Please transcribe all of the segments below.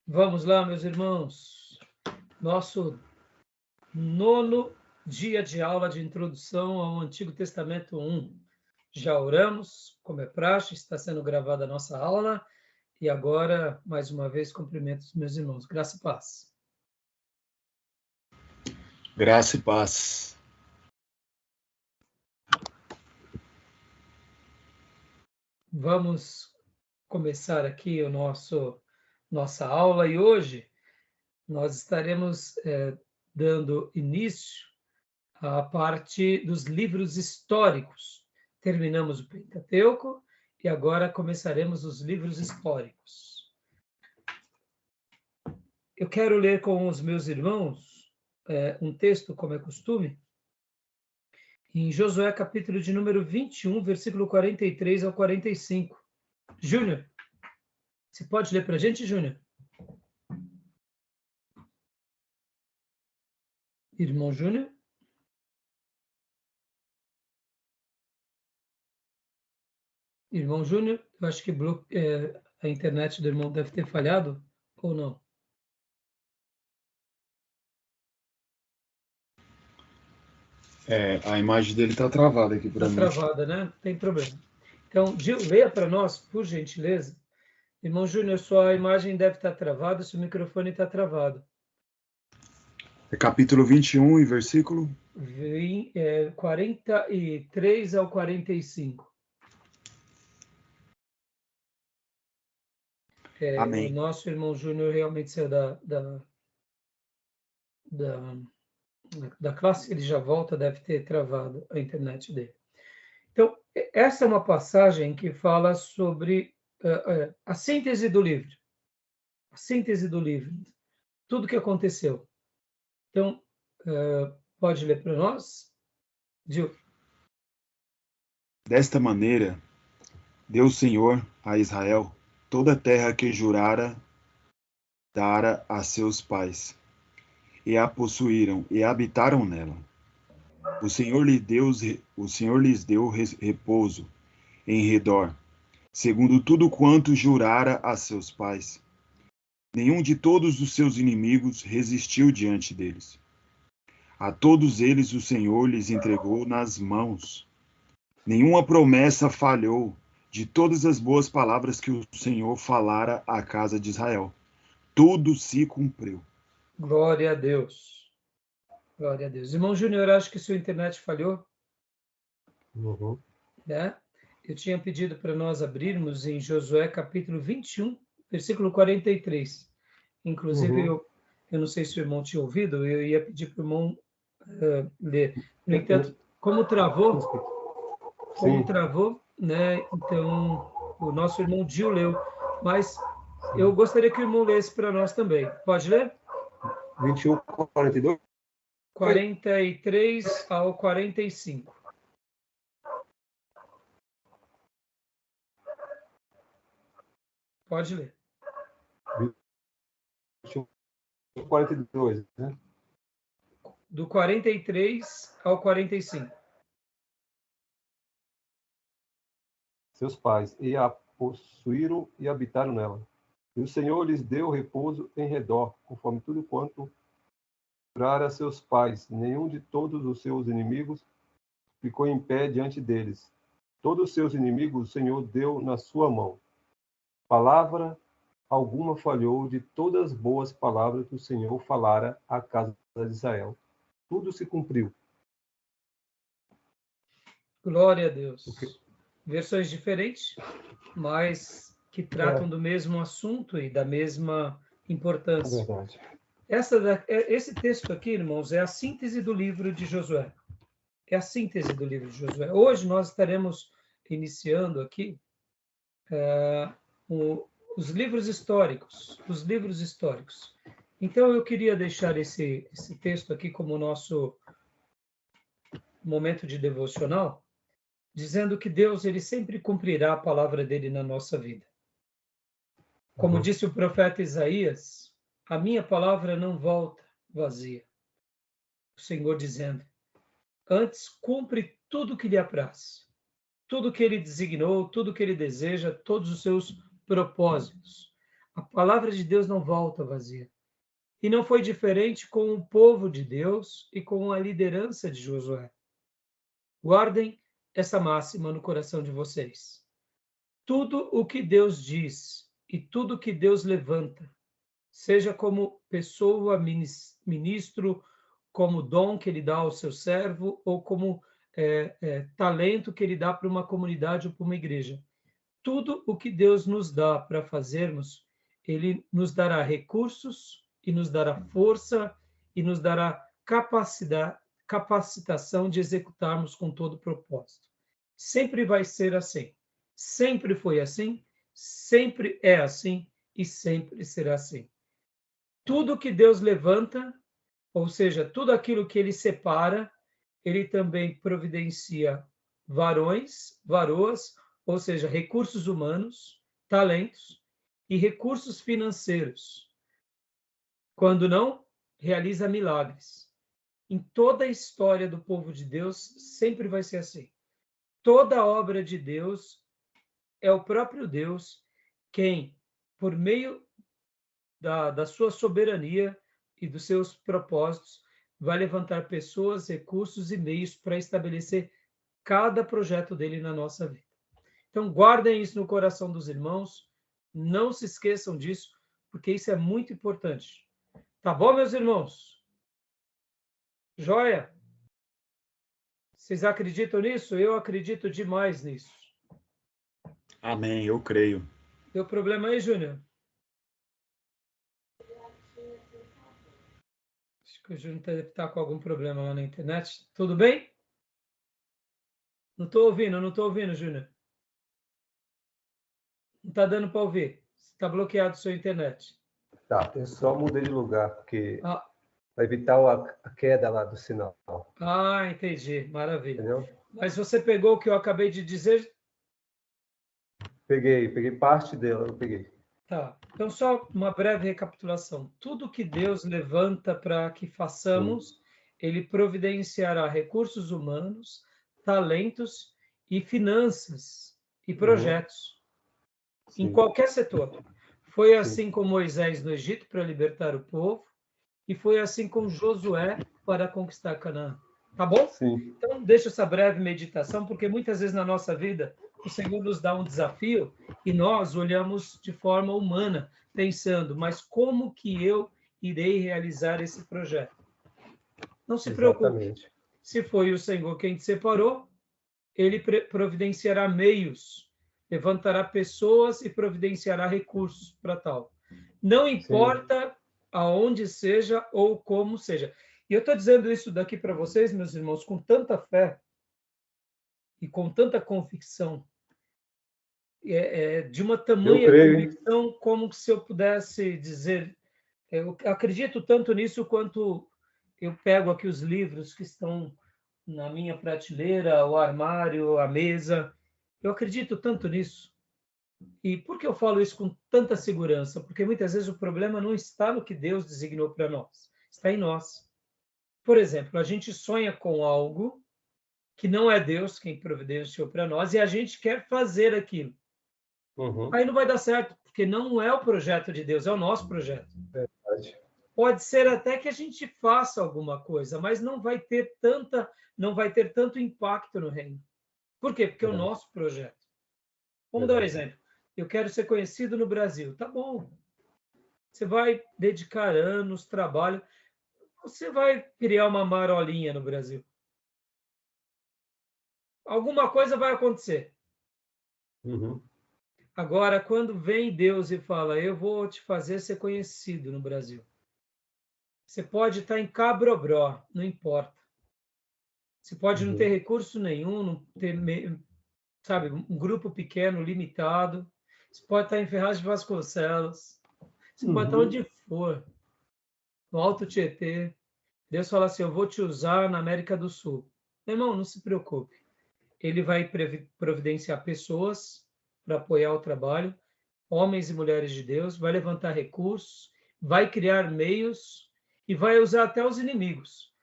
Vamos lá, meus irmãos. Nosso 9º dia de aula de introdução ao Antigo Testamento 1. Já oramos, como é praxe, está sendo gravada a nossa aula. E agora, mais uma vez, cumprimento os meus irmãos. Graça e paz. Graça e paz. Vamos começar aqui nossa aula e hoje nós estaremos dando início à parte dos livros históricos. Terminamos o Pentateuco e agora começaremos os livros históricos. Eu quero ler com os meus irmãos um texto, como é costume, em Josué, capítulo de número 21, versículo 43 ao 45. Júnior, você pode ler para a gente, Júnior? Irmão Júnior? Irmão Júnior, eu acho que a internet do irmão deve ter falhado, ou não? A imagem dele está travada aqui para mim. Está travada, né? Não tem problema. Então, Gil, leia para nós, por gentileza. Irmão Júnior, sua imagem deve estar travada, seu microfone está travado. É capítulo 21 e versículo? 43 ao 45. Amém. O nosso irmão Júnior realmente saiu da classe, ele já volta, deve ter travado a internet dele. Então, essa é uma passagem que fala sobre a síntese do livro. A síntese do livro. Tudo que aconteceu. Então, pode ler para nós? Gil. Desta maneira, deu o Senhor a Israel toda a terra que jurara dara a seus pais, e a possuíram e habitaram nela. O Senhor lhes deu repouso em redor, segundo tudo quanto jurara a seus pais. Nenhum de todos os seus inimigos resistiu diante deles. A todos eles o Senhor lhes entregou nas mãos. Nenhuma promessa falhou de todas as boas palavras que o Senhor falara à casa de Israel. Tudo se cumpriu. Glória a Deus. Glória a Deus. Irmão Júnior, acho que sua internet falhou. Uhum. Né? Eu tinha pedido para nós abrirmos em Josué capítulo 21, versículo 43. Inclusive, eu não sei se o irmão tinha ouvido, eu ia pedir para o irmão ler. No entanto, como travou, né? Então, o nosso irmão Gil leu. Mas eu gostaria que o irmão lesse para nós também. Pode ler? 21, 42? 43 ao 45. Pode ler. 21, 42, né? Do 43 ao 45. Seus pais, e a possuíram e habitaram nela. E o Senhor lhes deu repouso em redor, conforme tudo quanto jurara a seus pais. Nenhum de todos os seus inimigos ficou em pé diante deles. Todos os seus inimigos o Senhor deu na sua mão. Palavra alguma falhou de todas as boas palavras que o Senhor falara à casa de Israel. Tudo se cumpriu. Glória a Deus. Versões diferentes, mas que tratam do mesmo assunto e da mesma importância. É verdade. Esse texto aqui, irmãos, é a síntese do livro de Josué. É a síntese do livro de Josué. Hoje nós estaremos iniciando aqui os livros históricos. Os livros históricos. Então, eu queria deixar esse texto aqui como nosso momento de devocional, dizendo que Deus ele sempre cumprirá a palavra dele na nossa vida. Como disse o profeta Isaías, a minha palavra não volta vazia. O Senhor dizendo, antes cumpre tudo o que lhe apraz, tudo que ele designou, tudo que ele deseja, todos os seus propósitos. A palavra de Deus não volta vazia. E não foi diferente com o povo de Deus e com a liderança de Josué. Guardem essa máxima no coração de vocês. Tudo o que Deus diz e tudo o que Deus levanta, seja como pessoa, ministro, como dom que ele dá ao seu servo, ou como talento que ele dá para uma comunidade ou para uma igreja. Tudo o que Deus nos dá para fazermos, ele nos dará recursos e nos dará força e nos dará capacitação de executarmos com todo o propósito. Sempre vai ser assim. Sempre foi assim, sempre é assim e sempre será assim. Tudo que Deus levanta, ou seja, tudo aquilo que ele separa, ele também providencia varões, varoas, ou seja, recursos humanos, talentos e recursos financeiros. Quando não, realiza milagres. Em toda a história do povo de Deus, sempre vai ser assim. Toda obra de Deus é o próprio Deus quem, por meio da sua soberania e dos seus propósitos, vai levantar pessoas, recursos e meios para estabelecer cada projeto dele na nossa vida. Então, guardem isso no coração dos irmãos, não se esqueçam disso, porque isso é muito importante. Tá bom, meus irmãos? Joia? Vocês acreditam nisso? Eu acredito demais nisso. Amém, eu creio. Deu problema aí, Júnior? Acho que o Júnior deve estar com algum problema lá na internet. Tudo bem? Não estou ouvindo, Júnior. Não está dando para ouvir. Está bloqueado a sua internet. Tá, eu só mudei de lugar, porque Ah, para evitar a queda lá do sinal. entendi. Maravilha. Entendeu? Mas você pegou o que eu acabei de dizer? Peguei parte dela, eu peguei. Tá. Então, só uma breve recapitulação. Tudo que Deus levanta para que façamos, ele providenciará recursos humanos, talentos e finanças e projetos. Em qualquer setor. Foi assim com Moisés no Egito para libertar o povo, e foi assim com Josué para conquistar Canaã. Tá bom? Sim. Então, deixa essa breve meditação, porque muitas vezes na nossa vida o Senhor nos dá um desafio e nós olhamos de forma humana, pensando, mas como que eu irei realizar esse projeto? Não se preocupe. Exatamente. Se foi o Senhor quem te separou, ele providenciará meios, levantará pessoas e providenciará recursos para tal. Não importa aonde seja ou como seja. E eu estou dizendo isso daqui para vocês, meus irmãos, com tanta fé e com tanta convicção, de uma tamanha convicção como se eu pudesse dizer, eu acredito tanto nisso quanto eu pego aqui os livros que estão na minha prateleira, o armário, a mesa. Eu acredito tanto nisso. E por que eu falo isso com tanta segurança? Porque muitas vezes o problema não está no que Deus designou para nós, está em nós. Por exemplo, a gente sonha com algo que não é Deus quem providenciou para nós e a gente quer fazer aquilo. Aí não vai dar certo, porque não é o projeto de Deus, é o nosso projeto. Verdade. Pode ser até que a gente faça alguma coisa, mas não vai ter tanto impacto no reino. Por quê? Porque é o nosso projeto. Vamos dar um exemplo. Eu quero ser conhecido no Brasil. Tá bom. Você vai dedicar anos, trabalho. Você vai criar uma marolinha no Brasil. Alguma coisa vai acontecer. Agora, quando vem Deus e fala, eu vou te fazer ser conhecido no Brasil. Você pode estar em Cabrobró, não importa. Você pode não ter recurso nenhum, não ter, sabe, um grupo pequeno, limitado. Você pode estar em Ferraz de Vasconcelos. Você pode estar onde for. No Alto Tietê. Deus fala assim, eu vou te usar na América do Sul. Meu irmão, não se preocupe. Ele vai providenciar pessoas para apoiar o trabalho, homens e mulheres de Deus, vai levantar recursos, vai criar meios e vai usar até os inimigos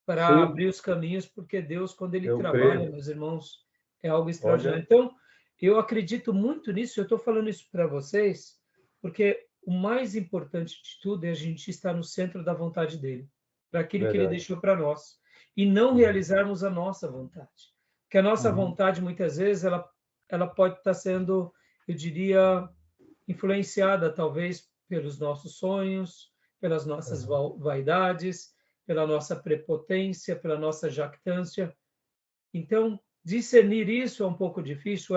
para abrir os caminhos, porque Deus, quando ele trabalha, meus irmãos, é algo extraordinário. Então, eu acredito muito nisso, eu estou falando isso para vocês, porque o mais importante de tudo é a gente estar no centro da vontade dele, para aquilo que ele deixou para nós, e não realizarmos a nossa vontade. Porque a nossa vontade, muitas vezes, ela pode estar sendo, eu diria, influenciada, talvez, pelos nossos sonhos, pelas nossas vaidades, pela nossa prepotência, pela nossa jactância. Então, discernir isso é um pouco difícil,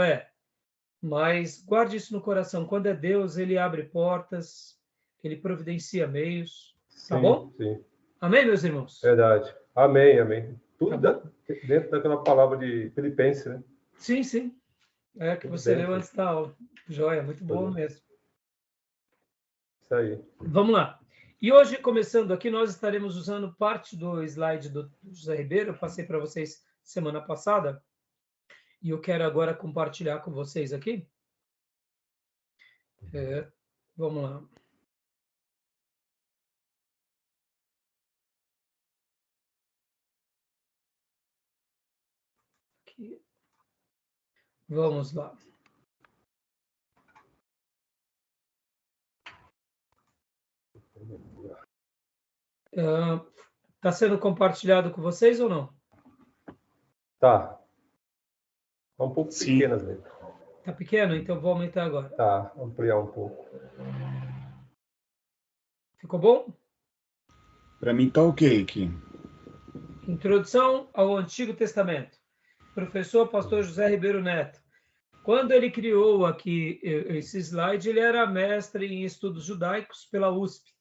mas guarde isso no coração. Quando é Deus, ele abre portas, ele providencia meios. Tá bom? Sim. Amém, meus irmãos? Verdade. Amém, amém. Tudo Tá dentro daquela palavra de Filipenses, né? Sim, sim. É que você leu antes da aula. Joia, muito boa mesmo. Isso aí. Vamos lá. E hoje, começando aqui, nós estaremos usando parte do slide do José Ribeiro. Eu passei para vocês semana passada. E eu quero agora compartilhar com vocês aqui. Vamos lá. Aqui. Vamos lá. Está sendo compartilhado com vocês ou não? Tá. Tá um pouco pequena, né? Tá pequeno? Então vou aumentar agora. Tá, ampliar um pouco. Ficou bom? Para mim tá ok aqui. Introdução ao Antigo Testamento. Professor Pastor José Ribeiro Neto. Quando ele criou aqui esse slide, ele era mestre em estudos judaicos pela USP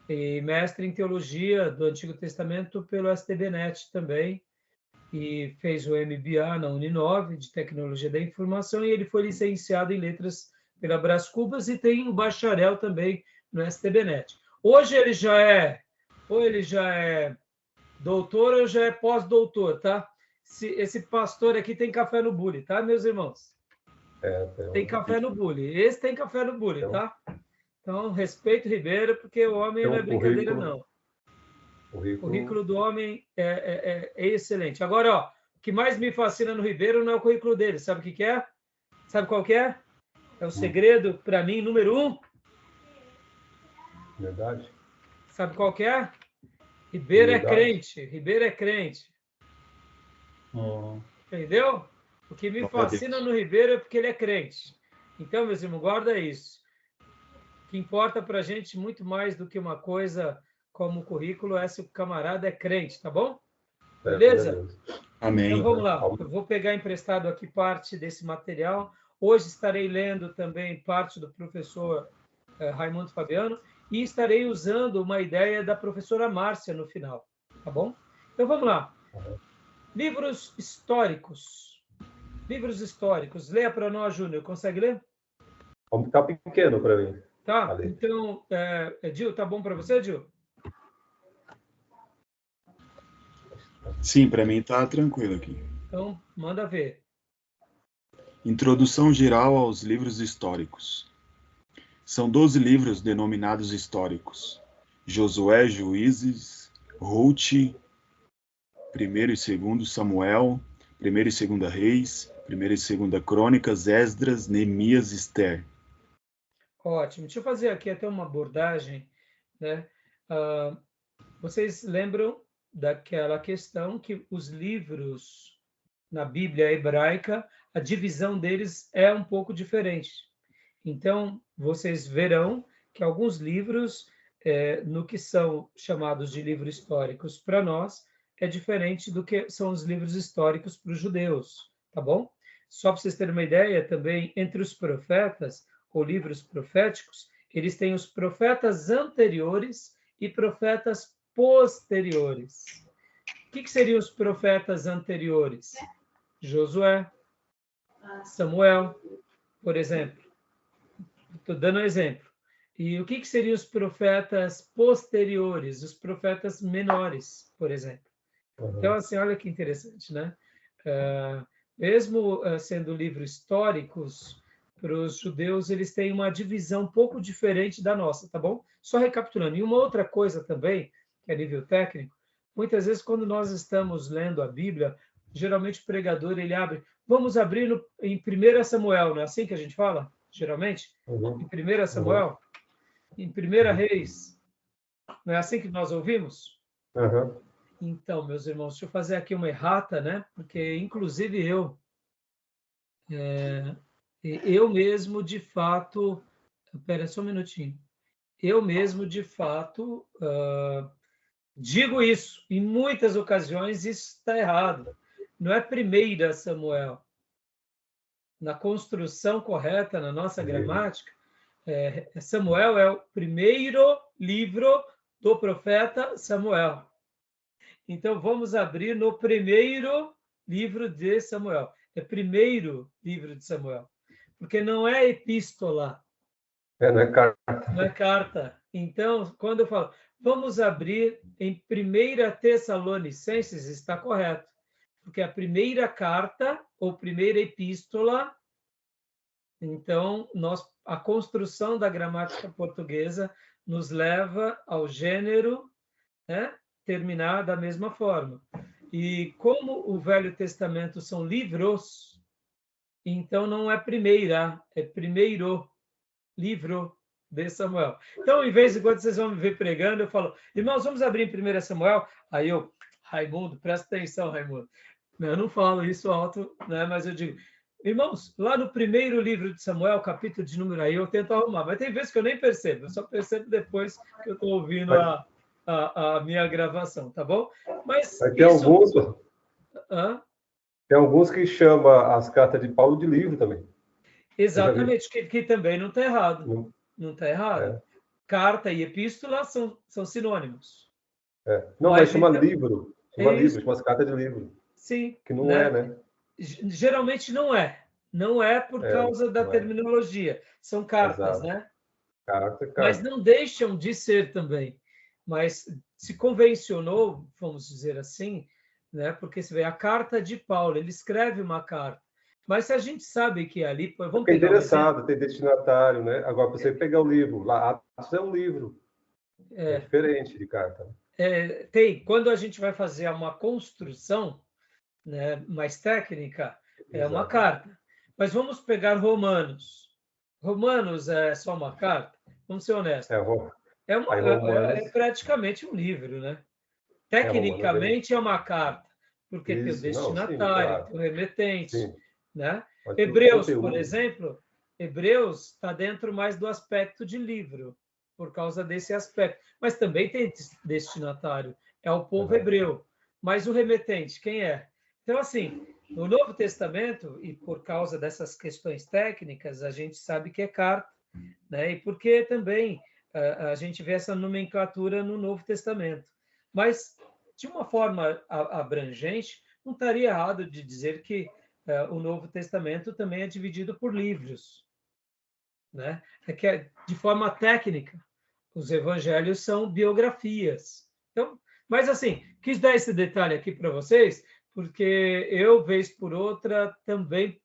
e mestre em teologia do Antigo Testamento pelo STBnet também, e fez o MBA na Uninove de Tecnologia da Informação, e ele foi licenciado em Letras pela Brás Cubas e tem um bacharel também no STBnet. Hoje ele já é doutor ou já é pós-doutor, tá? Esse pastor aqui tem café no bule, tá, meus irmãos? Tem café no bule. Esse tem café no bule, tá? Então, respeito o Ribeiro, porque o homem não é brincadeira, não. O currículo do homem é excelente. Agora, ó, o que mais me fascina no Ribeiro não é o currículo dele. Sabe o que é? Sabe qual que é? É o segredo, para mim, número 1. Verdade. Sabe qual que é? Ribeiro é crente. Ribeiro é crente. Entendeu? O que me fascina no Ribeiro é porque ele é crente. Então, meus irmãos, guarda isso. O que importa para a gente muito mais do que uma coisa como o currículo é se o camarada é crente, tá bom? Beleza? Amém. Então vamos lá. Eu vou pegar emprestado aqui parte desse material. Hoje estarei lendo também parte do professor Raimundo Fabiano e estarei usando uma ideia da professora Márcia no final, tá bom? Então vamos lá. Livros históricos. Livros históricos. Leia para nós, Júnior. Consegue ler? Tá pequeno para mim. Tá. Então, Dil, tá bom para você, Dil? Sim, para mim tá tranquilo aqui. Então, manda ver. Introdução geral aos livros históricos. São 12 livros denominados históricos. Josué, Juízes, Ruth, 1º e 2º Samuel, 1º e 2º Reis, 1º e 2º Crônicas, Esdras, Neemias, Esther. Ótimo. Deixa eu fazer aqui até uma abordagem, né? Vocês lembram daquela questão que os livros na Bíblia hebraica, a divisão deles é um pouco diferente. Então, vocês verão que alguns livros, no que são chamados de livros históricos para nós, é diferente do que são os livros históricos para os judeus, tá bom? Só para vocês terem uma ideia, também, entre os profetas, ou livros proféticos, eles têm os profetas anteriores e profetas posteriores. O que seriam os profetas anteriores? Josué, Samuel, por exemplo. Estou dando um exemplo. E o que seriam os profetas posteriores? Os profetas menores, por exemplo. Então, assim, olha que interessante, né? Mesmo sendo livros históricos, para os judeus, eles têm uma divisão um pouco diferente da nossa, tá bom? Só recapitulando. E uma outra coisa também, que é nível técnico, muitas vezes quando nós estamos lendo a Bíblia, geralmente o pregador, ele abre, vamos abrir em 1 Samuel, não é assim que a gente fala? geralmente, Uhum. em 1 Samuel, em 1 Reis. Não é assim que nós ouvimos? Uhum. Então, meus irmãos, deixa eu fazer aqui uma errata, né? Porque, inclusive, eu mesmo, de fato... Espera só um minutinho. Eu mesmo, de fato, digo isso. Em muitas ocasiões, isso está errado. Não é 1 Samuel. Na construção correta, na nossa gramática, Samuel é o primeiro livro do profeta Samuel. Então, vamos abrir no primeiro livro de Samuel. É primeiro livro de Samuel. Porque não é epístola. Não é carta. Não é carta. Então, quando eu falo, vamos abrir em 1 Tessalonicenses, está correto. Porque a primeira carta, ou primeira epístola, então, a construção da gramática portuguesa nos leva ao gênero, né, terminar da mesma forma. E como o Velho Testamento são livros, então não é primeira, é primeiro livro de Samuel. Então, em vez de quando vocês vão me ver pregando, eu falo, irmãos, vamos abrir em 1 Samuel? Aí Raimundo, presta atenção, Raimundo. Eu não falo isso alto, né, mas eu digo, irmãos, lá no primeiro livro de Samuel, capítulo de número aí, eu tento arrumar, mas tem vezes que eu nem percebo, eu só percebo depois que eu estou ouvindo a minha gravação, tá bom? Mas Tem alguns, tem alguns que chamam as cartas de Paulo de livro também. Exatamente, que também não está errado. Não está errado. É. Carta e epístola são sinônimos. Não, mas chama então, livro. Chama livro, chama as cartas de livro. Sim. Que não é, né? Geralmente não é. Não é por causa da terminologia. São cartas, Exato. né? Carta. Mas não deixam de ser também. Mas se convencionou, vamos dizer assim, né? Porque você vê a carta de Paulo, ele escreve uma carta. Mas se a gente sabe que ali... Vamos pegar interessado, tem destinatário, né? Agora, você pegar o livro, lá, Atos é um livro. É diferente de carta. Tem. Quando a gente vai fazer uma construção, né, mais técnica, é uma carta. Mas vamos pegar Romanos. Romanos é só uma carta? Vamos ser honestos. É praticamente um livro, né? Tecnicamente é uma carta, porque tem o destinatário, tem o remetente, né? Hebreus, por exemplo, Hebreus está dentro mais do aspecto de livro, por causa desse aspecto. Mas também tem destinatário, é o povo hebreu. Mas o remetente, quem é? Então, assim, no Novo Testamento, e por causa dessas questões técnicas, a gente sabe que é carta, né? E porque também a gente vê essa nomenclatura no Novo Testamento. Mas, de uma forma abrangente, não estaria errado de dizer que o Novo Testamento também é dividido por livros, né? De forma técnica, os evangelhos são biografias. Então, mas assim, quis dar esse detalhe aqui para vocês, porque eu, vez por outra, também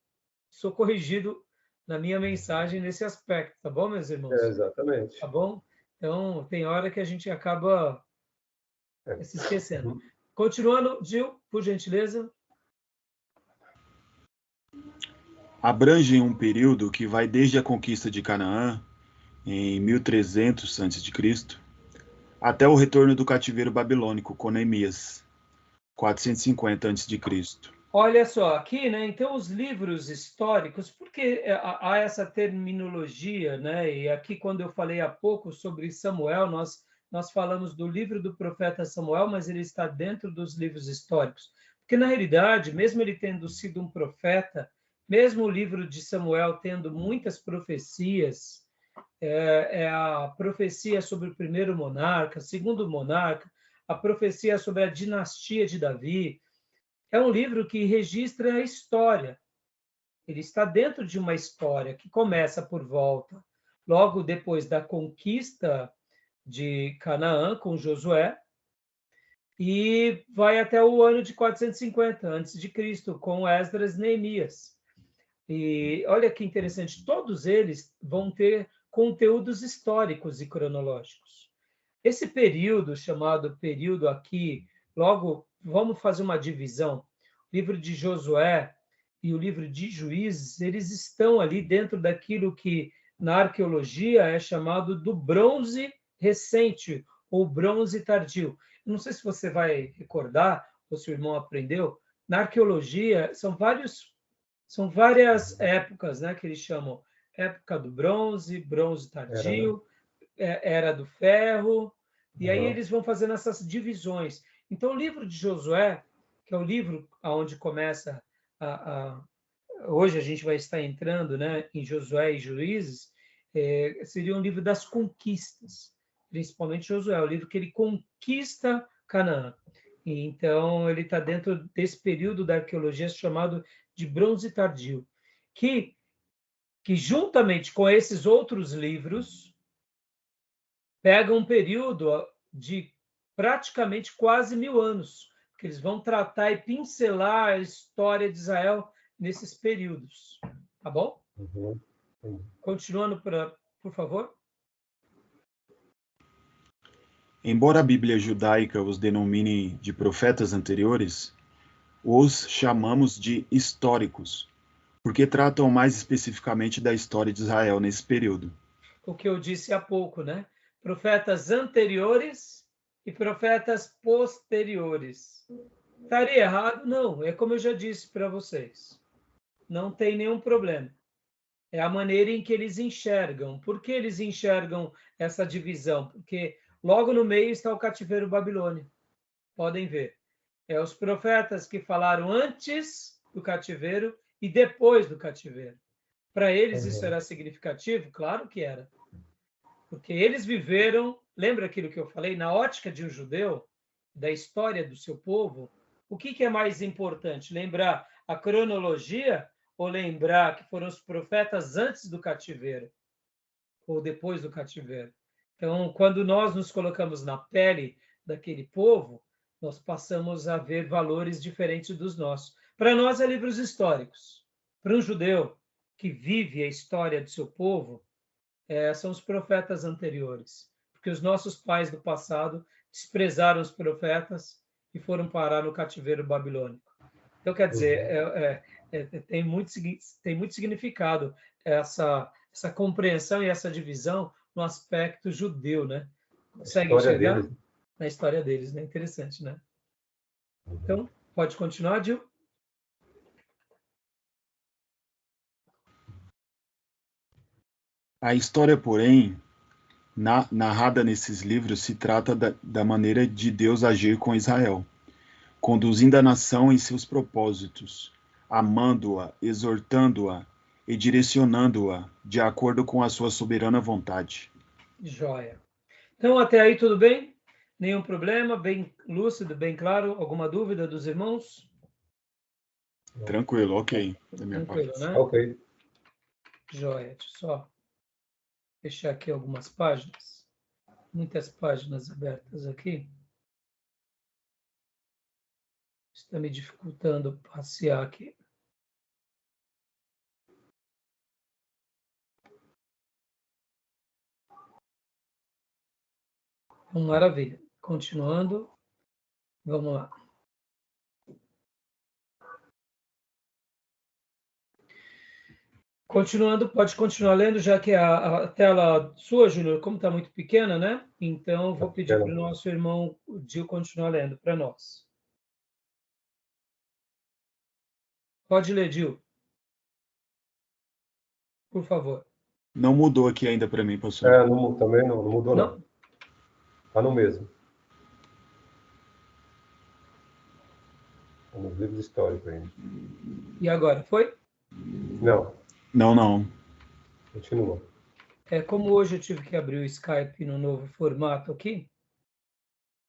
sou corrigido na minha mensagem nesse aspecto, tá bom, meus irmãos? Exatamente. Tá bom? Então, tem hora que a gente acaba se esquecendo. Continuando, Gil, por gentileza. Abrange um período que vai desde a conquista de Canaã, em 1300 a.C., até o retorno do cativeiro babilônico com Neemias, 450 a.C. Olha só, aqui, né? Então, os livros históricos, porque há essa terminologia, né? E aqui, quando eu falei há pouco sobre Samuel, nós falamos do livro do profeta Samuel, mas ele está dentro dos livros históricos. Porque, na realidade, mesmo ele tendo sido um profeta, mesmo o livro de Samuel tendo muitas profecias, a profecia sobre o primeiro monarca, segundo monarca, a profecia sobre a dinastia de Davi. É um livro que registra a história. Ele está dentro de uma história que começa por volta, logo depois da conquista de Canaã com Josué, e vai até o ano de 450 a.C., com Esdras e Neemias. E olha que interessante, todos eles vão ter conteúdos históricos e cronológicos. Esse período, chamado período aqui, logo, vamos fazer uma divisão. O livro de Josué e o livro de Juízes, eles estão ali dentro daquilo que na arqueologia é chamado do bronze recente, ou bronze tardio. Não sei se você vai recordar, ou se o irmão aprendeu, na arqueologia são várias épocas, né, que eles chamam época do bronze, bronze tardio, era do ferro, e aí eles vão fazendo essas divisões. Então, o livro de Josué, que é o livro onde começa hoje a gente vai estar entrando, né, em Josué e Juízes, seria um livro das conquistas, principalmente Josué, o livro que ele conquista Canaã. E, então, ele está dentro desse período da arqueologia chamado de bronze tardio, que juntamente com esses outros livros, pega um período de praticamente quase 1000 anos, que eles vão tratar e pincelar a história de Israel nesses períodos. Tá bom? Continuando, por favor. Embora a Bíblia judaica os denomine de profetas anteriores, os chamamos de históricos, porque tratam mais especificamente da história de Israel nesse período. O que eu disse há pouco, né? Profetas anteriores e profetas posteriores. Estaria errado? Não, é como eu já disse para vocês. Não tem nenhum problema. É a maneira em que eles enxergam. Por que eles enxergam essa divisão? Porque logo no meio está o cativeiro babilônico. Podem ver. É os profetas que falaram antes do cativeiro e depois do cativeiro. Para eles isso era significativo? Claro que era. Porque eles viveram, lembra aquilo que eu falei, na ótica de um judeu, da história do seu povo, o que é mais importante? Lembrar a cronologia ou lembrar que foram os profetas antes do cativeiro ou depois do cativeiro? Então, quando nós nos colocamos na pele daquele povo, nós passamos a ver valores diferentes dos nossos. Para nós é livros históricos. Para um judeu que vive a história do seu povo, são os profetas anteriores, porque os nossos pais do passado desprezaram os profetas e foram parar no cativeiro babilônico. Então, quer dizer, tem muito significado essa compreensão e essa divisão no aspecto judeu, né? Consegue enxergar? Deles. Na história deles, né? Interessante, né? Então, pode continuar, Gil? A história, porém, narrada nesses livros, se trata da maneira de Deus agir com Israel, conduzindo a nação em seus propósitos, amando-a, exortando-a e direcionando-a de acordo com a sua soberana vontade. Joia. Então, até aí tudo bem? Nenhum problema? Bem lúcido, bem claro? Alguma dúvida dos irmãos? Tranquilo, ok. Tranquilo, parte. Né? Ok. Joia. Deixa eu só fechar aqui algumas páginas. Muitas páginas abertas aqui. Está me dificultando passear aqui. Maravilha. Continuando. Vamos lá. Continuando, pode continuar lendo, já que a tela sua, Júnior, como está muito pequena, né? Então, vou pedir para o nosso irmão Gil continuar lendo para nós. Pode ler, Gil. Por favor. Não mudou aqui ainda para mim, pastor. Também não mudou, não. Está no mesmo. Nos livros históricos ainda. E agora, foi? Não. Não. Continua. Como hoje eu tive que abrir o Skype no novo formato aqui,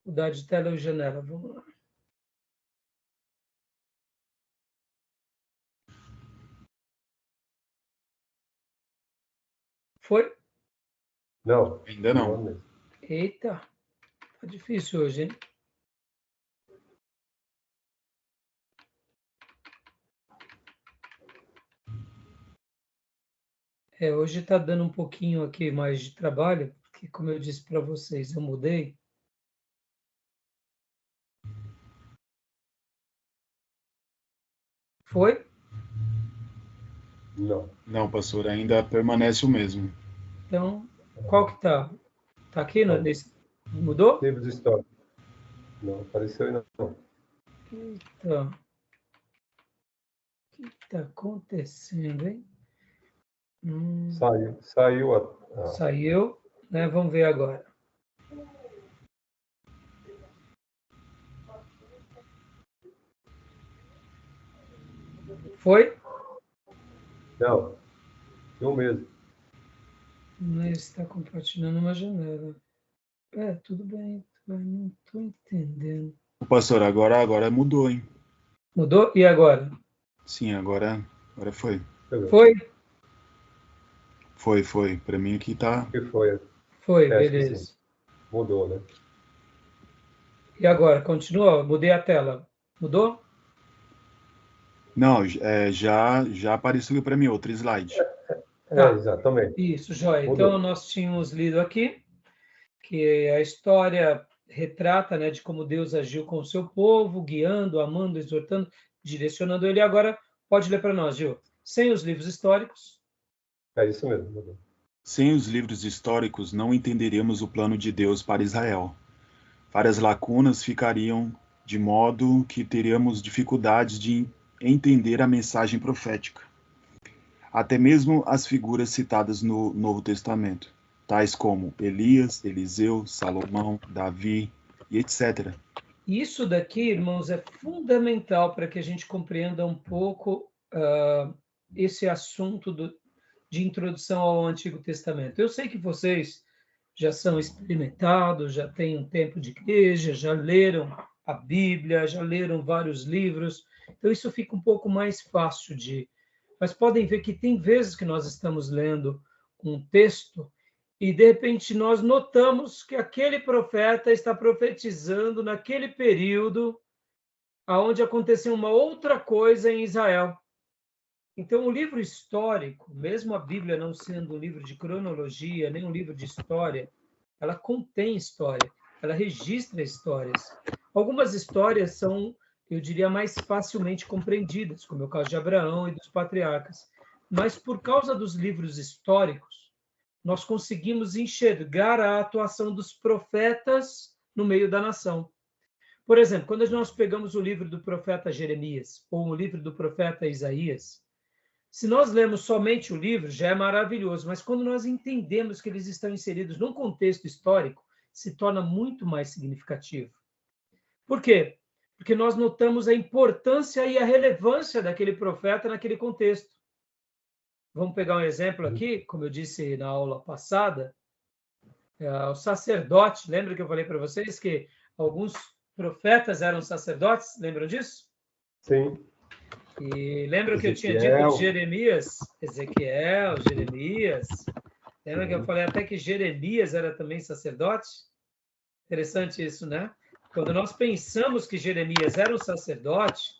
mudar de tela ou janela, vamos lá. Foi? Não. Ainda não. Eita, tá difícil hoje, hein? Hoje está dando um pouquinho aqui mais de trabalho, porque, como eu disse para vocês, eu mudei. Foi? Não. Não, pastor, ainda permanece o mesmo. Então, qual que tá? Tá aqui Não. nesse... Mudou? Livros históricos. Não, apareceu ainda não. Eita. O que está acontecendo, hein? Saiu Saiu, né? Vamos ver agora. Foi? Não, eu mesmo. Mas está compartilhando uma janela. Tudo bem, não estou entendendo. O pastor, agora mudou, hein? Mudou? E agora? Sim, agora foi. Foi? Foi. Para mim aqui tá. O que foi? Foi, Acho que sim. beleza. Mudou, né? E agora? Continua? Mudei a tela. Mudou? Não, já apareceu para mim outro slide. Tá. Exatamente. Isso, joia. Mudou. Então, nós tínhamos lido aqui que a história retrata, né, de como Deus agiu com o seu povo, guiando, amando, exortando, direcionando ele. Agora, pode ler para nós, Gil. Sem os livros históricos. É isso mesmo, mudou. Sem os livros históricos, não entenderíamos o plano de Deus para Israel. Várias lacunas ficariam de modo que teríamos dificuldades de entender a mensagem profética. Até mesmo as figuras citadas no Novo Testamento, tais como Elias, Eliseu, Salomão, Davi e etc. Isso daqui, irmãos, é fundamental para que a gente compreenda um pouco esse assunto de introdução ao Antigo Testamento. Eu sei que vocês já são experimentados, já têm um tempo de igreja, já leram a Bíblia, já leram vários livros, então isso fica um pouco mais fácil de... Mas podem ver que tem vezes que nós estamos lendo um texto e, de repente, nós notamos que aquele profeta está profetizando naquele período onde aconteceu uma outra coisa em Israel. Então, o livro histórico, mesmo a Bíblia não sendo um livro de cronologia, nem um livro de história, ela contém história, ela registra histórias. Algumas histórias são, eu diria, mais facilmente compreendidas, como é o caso de Abraão e dos patriarcas. Mas, por causa dos livros históricos, nós conseguimos enxergar a atuação dos profetas no meio da nação. Por exemplo, quando nós pegamos o livro do profeta Jeremias ou o livro do profeta Isaías, se nós lemos somente o livro, já é maravilhoso, mas quando nós entendemos que eles estão inseridos num contexto histórico, se torna muito mais significativo. Por quê? Porque nós notamos a importância e a relevância daquele profeta naquele contexto. Vamos pegar um exemplo aqui, como eu disse na aula passada, o sacerdote. Lembra que eu falei para vocês que alguns profetas eram sacerdotes? Lembram disso? Sim. E lembra que eu tinha dito de Jeremias? Ezequiel, Jeremias. Lembra que eu falei até que Jeremias era também sacerdote? Interessante isso, né? Quando nós pensamos que Jeremias era um sacerdote,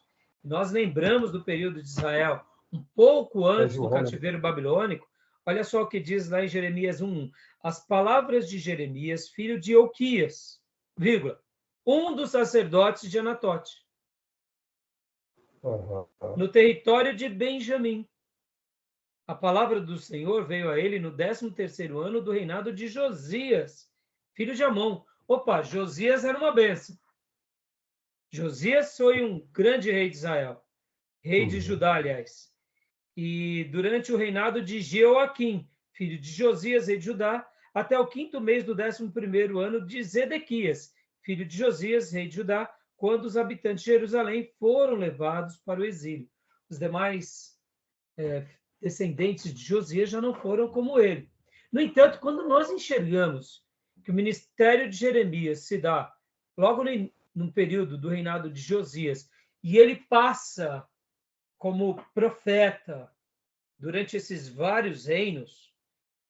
nós lembramos do período de Israel, um pouco antes do cativeiro babilônico. Olha só o que diz lá em Jeremias 1:1. As palavras de Jeremias, filho de Euquias, vírgula, um dos sacerdotes de Anatote, no território de Benjamim. A palavra do Senhor veio a ele no 13º ano do reinado de Josias, filho de Amon. Opa, Josias era uma bênção. Josias foi um grande rei de Israel, rei de Judá, aliás. E durante o reinado de Jeoaquim, filho de Josias, rei de Judá, até o 5º mês do 11º ano de Zedequias, filho de Josias, rei de Judá, quando os habitantes de Jerusalém foram levados para o exílio. Os demais descendentes de Josias já não foram como ele. No entanto, quando nós enxergamos que o ministério de Jeremias se dá logo no período do reinado de Josias, e ele passa como profeta durante esses vários reinos,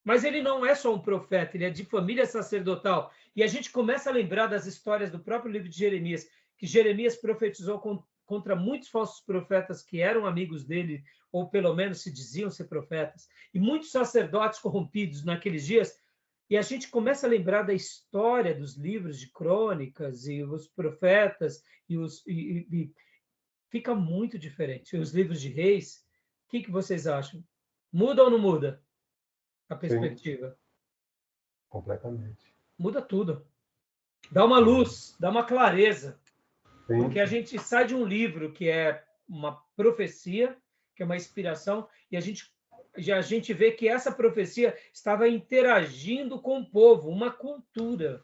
mas ele não é só um profeta, ele é de família sacerdotal. E a gente começa a lembrar das histórias do próprio livro de Jeremias, que Jeremias profetizou contra muitos falsos profetas que eram amigos dele, ou pelo menos se diziam ser profetas, e muitos sacerdotes corrompidos naqueles dias. E a gente começa a lembrar da história dos livros de crônicas e os profetas, e fica muito diferente. Os livros de reis, o que vocês acham? Muda ou não muda a Sim, perspectiva? completamente. Muda tudo. Dá uma luz, dá uma clareza. Sim, Porque a gente sai de um livro que é uma profecia, que é uma inspiração, e a gente vê que essa profecia estava interagindo com o povo, uma cultura,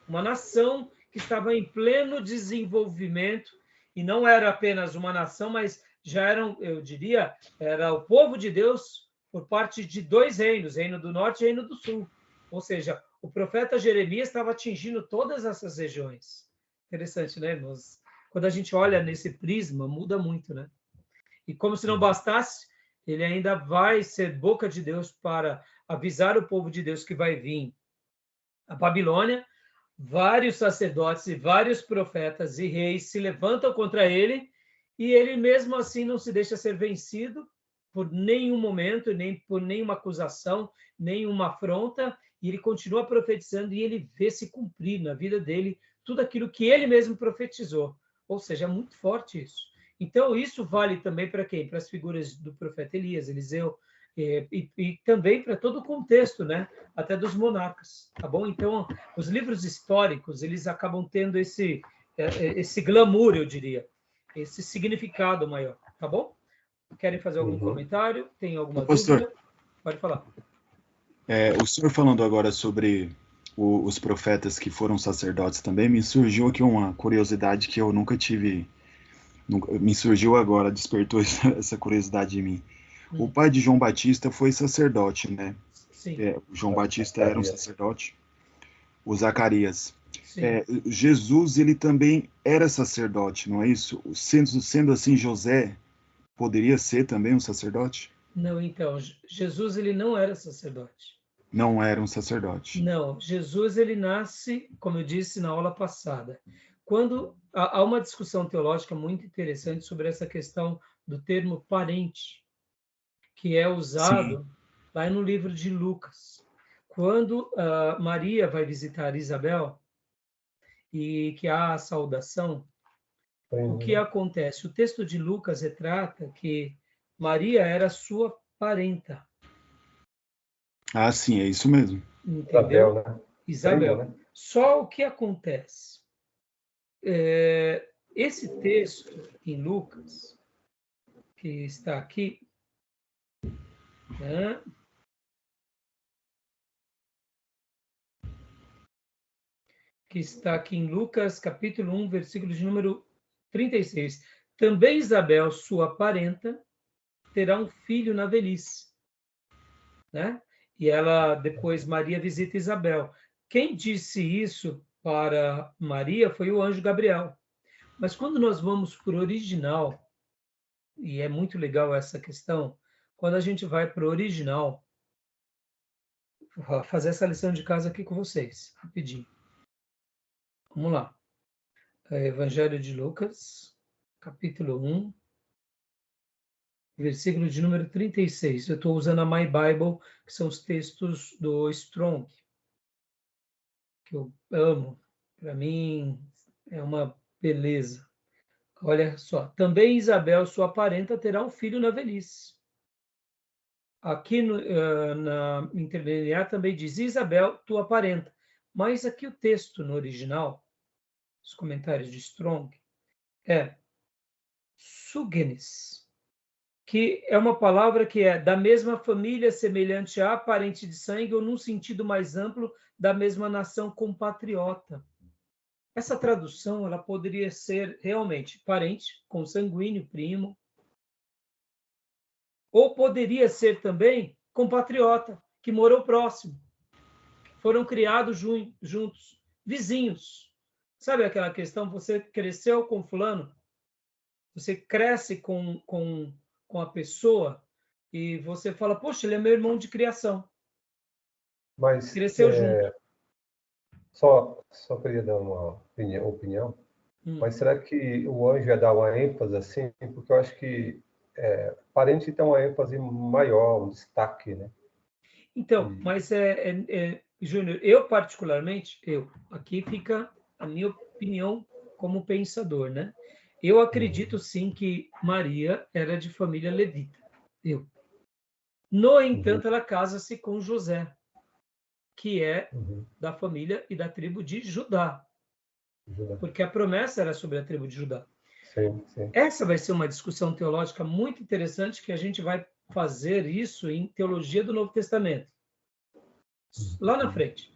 uma nação que estava em pleno desenvolvimento, e não era apenas uma nação, mas já eram, eu diria, era o povo de Deus por parte de dois reinos, Reino do Norte e Reino do Sul. Ou seja, o profeta Jeremias estava atingindo todas essas regiões. Interessante, né, irmãos? Quando a gente olha nesse prisma, muda muito, né? E como se não bastasse, ele ainda vai ser boca de Deus para avisar o povo de Deus que vai vir a Babilônia. Vários sacerdotes e vários profetas e reis se levantam contra ele, e ele mesmo assim não se deixa ser vencido por nenhum momento, nem por nenhuma acusação, nenhuma afronta, e ele continua profetizando e ele vê se cumprir na vida dele tudo aquilo que ele mesmo profetizou. Ou seja, é muito forte isso. Então, isso vale também para quem? Para as figuras do profeta Elias, Eliseu, e também para todo o contexto, né? Até dos monarcas, tá bom? Então, os livros históricos, eles acabam tendo esse glamour, eu diria, esse significado maior, tá bom? Querem fazer algum comentário? Tem alguma Pastor, dúvida? Pode falar. o senhor falando agora sobre os profetas que foram sacerdotes também, me surgiu aqui uma curiosidade que eu nunca tive, me surgiu agora, despertou essa curiosidade em mim. O pai de João Batista foi sacerdote, né? Sim. João Batista era um sacerdote, o Zacarias. Sim. Jesus, ele também era sacerdote, não é isso? Sendo assim, José poderia ser também um sacerdote? Não, então, Jesus ele não era sacerdote. Não era um sacerdote. Não, Jesus ele nasce, como eu disse na aula passada, quando há uma discussão teológica muito interessante sobre essa questão do termo parente, que é Sim. usado lá no livro de Lucas. Quando Maria vai visitar Isabel e que há a saudação, o que acontece? O texto de Lucas retrata que Maria era sua parenta. Ah, sim, é isso mesmo. Entendeu? Isabel, né? Isabel. Prima, né? Só o que acontece? Esse texto em Lucas, que está aqui, né? Que está aqui em Lucas, capítulo 1, versículo de número 36. Também Isabel, sua parenta, terá um filho na velhice, né? E ela, depois, Maria visita Isabel. Quem disse isso para Maria foi o anjo Gabriel. Mas quando nós vamos para o original, e é muito legal essa questão, quando a gente vai para o original, vou fazer essa lição de casa aqui com vocês, rapidinho. Vamos lá. Evangelho de Lucas, capítulo 1, versículo de número 36. Eu estou usando a My Bible, que são os textos do Strong, que eu amo. Para mim, é uma beleza. Olha só. Também Isabel, sua parenta, terá um filho na velhice. Aqui na interlinear também diz Isabel, tua parenta. Mas aqui o texto no original, os comentários de Strong, é Sugenes, que é uma palavra que é da mesma família, semelhante a parente de sangue, ou num sentido mais amplo, da mesma nação compatriota. Essa tradução ela poderia ser realmente parente, consanguíneo, primo, ou poderia ser também compatriota, que morou próximo, foram criados juntos, vizinhos. Sabe aquela questão, você cresceu com fulano, você cresce com a pessoa e você fala, poxa, ele é meu irmão de criação. Mas Cresceu junto. só queria dar uma opinião. Mas será que o anjo ia dar uma ênfase assim? Porque eu acho que parente tem uma ênfase maior, um destaque, né? Então, mas Júnior, eu particularmente, aqui fica a minha opinião como pensador, né? Eu acredito sim que Maria era de família levita. Eu. No entanto, ela casa-se com José, que é Uhum. da família e da tribo de Judá, Judá. porque a promessa era sobre a tribo de Judá. Sim, sim. Essa vai ser uma discussão teológica muito interessante, que a gente vai fazer isso em Teologia do Novo Testamento, lá na frente.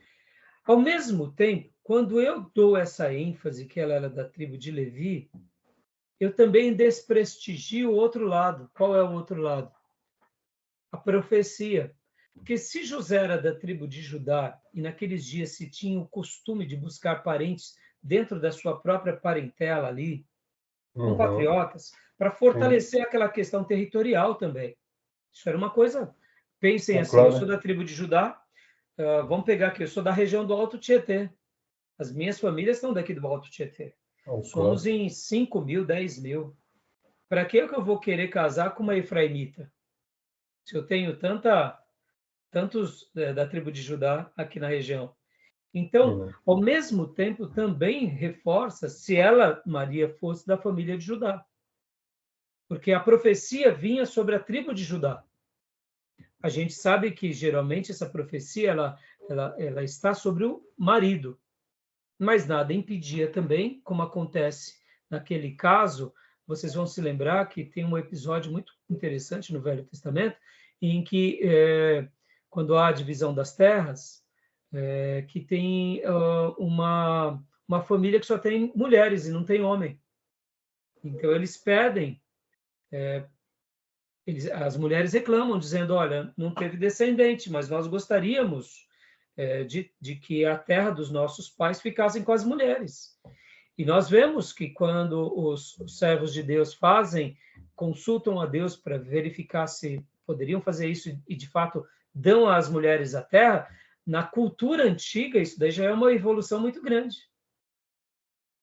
Ao mesmo tempo, quando eu dou essa ênfase que ela era da tribo de Levi, eu também desprestigio o outro lado. Qual é o outro lado? A profecia. Porque se José era da tribo de Judá e naqueles dias se tinha o costume de buscar parentes dentro da sua própria parentela ali, compatriotas, para fortalecer aquela questão territorial também. Isso era uma coisa. Pensem assim, eu sou da tribo de Judá, vamos pegar aqui, eu sou da região do Alto Tietê. As minhas famílias estão daqui do Alto Tietê. Somos em 5 mil, 10 mil. Para que eu vou querer casar com uma efraimita? Se eu tenho tantos da tribo de Judá aqui na região. Então, ao mesmo tempo, também reforça se ela, Maria, fosse da família de Judá. Porque a profecia vinha sobre a tribo de Judá. A gente sabe que, geralmente, essa profecia ela está sobre o marido. Mas nada impedia também, como acontece naquele caso, vocês vão se lembrar que tem um episódio muito interessante no Velho Testamento, em que, quando há a divisão das terras, que tem uma família que só tem mulheres e não tem homem. Então, eles pedem, as mulheres reclamam, dizendo, olha, não teve descendente, mas nós gostaríamos de que a terra dos nossos pais ficassem com as mulheres. E nós vemos que quando os servos de Deus consultam a Deus para verificar se poderiam fazer isso e de fato dão às mulheres a terra, na cultura antiga isso daí já é uma evolução muito grande.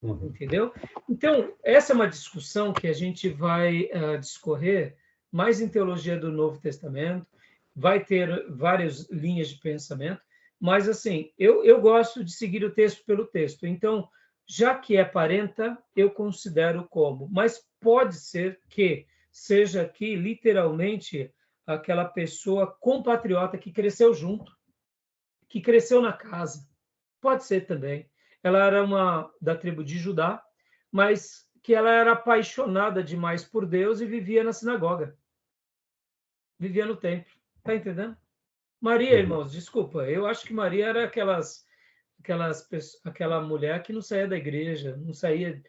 Entendeu? Então, essa é uma discussão que a gente vai discorrer mais em teologia do Novo Testamento, vai ter várias linhas de pensamento, mas, assim, eu gosto de seguir o texto pelo texto. Então, já que é parenta, eu considero como. Mas pode ser que seja aqui, literalmente, aquela pessoa compatriota que cresceu junto, que cresceu na casa. Pode ser também. Ela era da tribo de Judá, mas que ela era apaixonada demais por Deus e vivia na sinagoga. Vivia no templo. Está entendendo? Maria, irmãos, desculpa, eu acho que Maria era aquela mulher que não saía da igreja, não saía,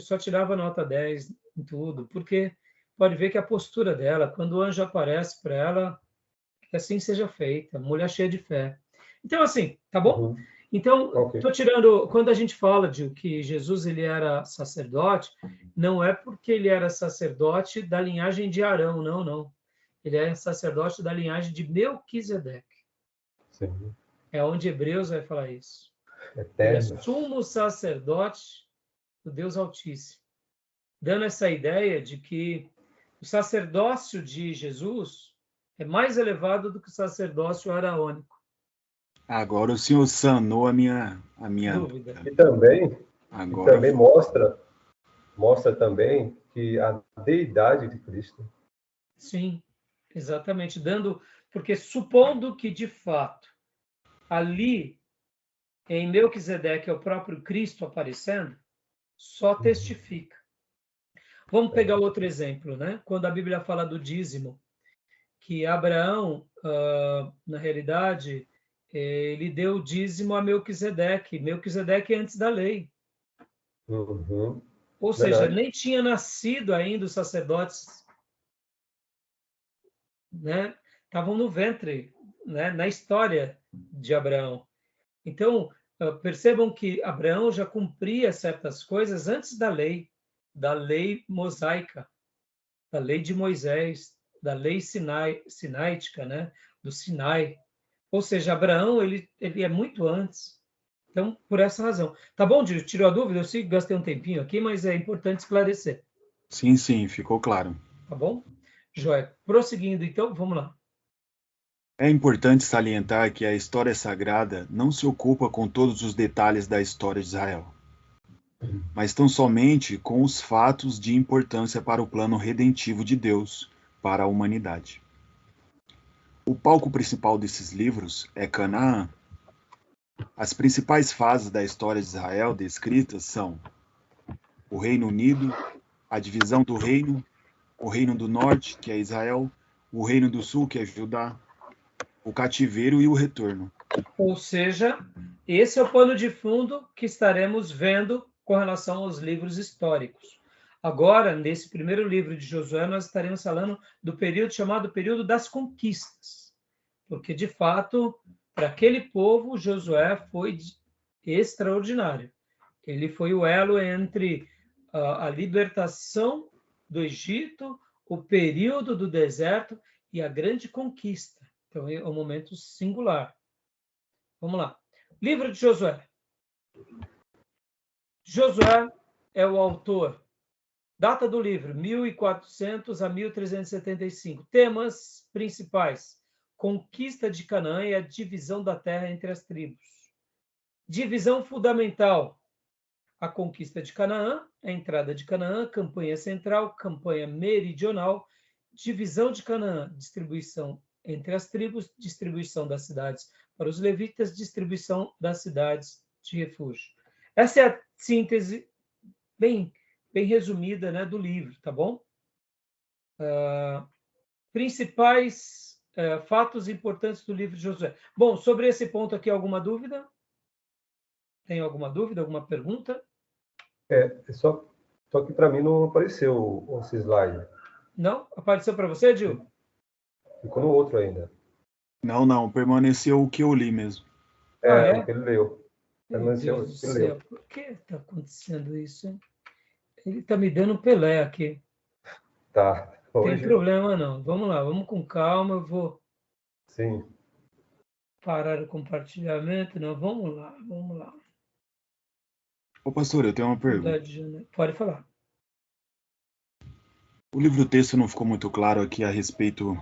só tirava nota 10 em tudo, porque pode ver que a postura dela, quando o anjo aparece para ela, que assim seja feita, mulher cheia de fé. Então, assim, tá bom? Então, estou tirando, quando a gente fala de que Jesus ele era sacerdote, não é porque ele era sacerdote da linhagem de Arão, não. Ele é sacerdote da linhagem de Melquisedeque. Sim. É onde Hebreus vai falar isso. Eterno. Ele é sumo sacerdote do Deus Altíssimo. Dando essa ideia de que o sacerdócio de Jesus é mais elevado do que o sacerdócio araônico. Agora o senhor sanou a minha dúvida. E também mostra também que a deidade de Cristo. Sim, exatamente. Porque supondo que, de fato, ali em Melquisedeque é o próprio Cristo aparecendo, só testifica. Vamos pegar outro exemplo, né? Quando a Bíblia fala do dízimo, que Abraão, na realidade, ele deu o dízimo a Melquisedeque. Melquisedeque é antes da lei. Ou seja, nem tinha nascido ainda os sacerdotes, né? Estavam no ventre, né? Na história de Abraão. Então, percebam que Abraão já cumpria certas coisas antes da lei mosaica, da lei de Moisés, da lei sinaítica, né? Do Sinai. Ou seja, Abraão ele é muito antes. Então, por essa razão. Tá bom, Dil? Tirou a dúvida? Eu sei que gastei um tempinho aqui, mas é importante esclarecer. Sim, ficou claro. Tá bom? Joia. Prosseguindo, então, vamos lá. É importante salientar que a história sagrada não se ocupa com todos os detalhes da história de Israel, mas tão somente com os fatos de importância para o plano redentivo de Deus para a humanidade. O palco principal desses livros é Canaã. As principais fases da história de Israel descritas são o Reino Unido, a divisão do reino, o Reino do Norte, que é Israel, o Reino do Sul, que é Judá, o cativeiro e o retorno. Ou seja, esse é o pano de fundo que estaremos vendo com relação aos livros históricos. Agora, nesse primeiro livro de Josué, nós estaremos falando do período chamado período das conquistas, porque, de fato, para aquele povo, Josué foi extraordinário. Ele foi o elo entre a libertação do Egito, o período do deserto e a grande conquista. Então, é um momento singular. Vamos lá. Livro de Josué. Josué é o autor. Data do livro, 1400 a 1375. Temas principais: conquista de Canaã e a divisão da terra entre as tribos. Divisão fundamental: a conquista de Canaã, a entrada de Canaã, campanha central, campanha meridional, divisão de Canaã, distribuição entre as tribos, distribuição das cidades para os levitas, distribuição das cidades de refúgio. Essa é a síntese bem resumida, né, do livro, tá bom? Principais fatos importantes do livro de Josué. Bom, sobre esse ponto aqui, alguma dúvida? Tem alguma dúvida, alguma pergunta? Só que para mim não apareceu esse slide. Não? Apareceu para você, Gil? Ficou no outro ainda. Não, permaneceu o que eu li mesmo. O que ele leu. Meu Deus do céu, por que está acontecendo isso, hein? Ele está me dando Pelé aqui. Tá. Tem problema não. Vamos lá, vamos com calma. Eu vou Sim. parar o compartilhamento. Não, vamos lá. Ô, pastor, eu tenho uma pergunta. Pode falar. O livro-texto não ficou muito claro aqui a respeito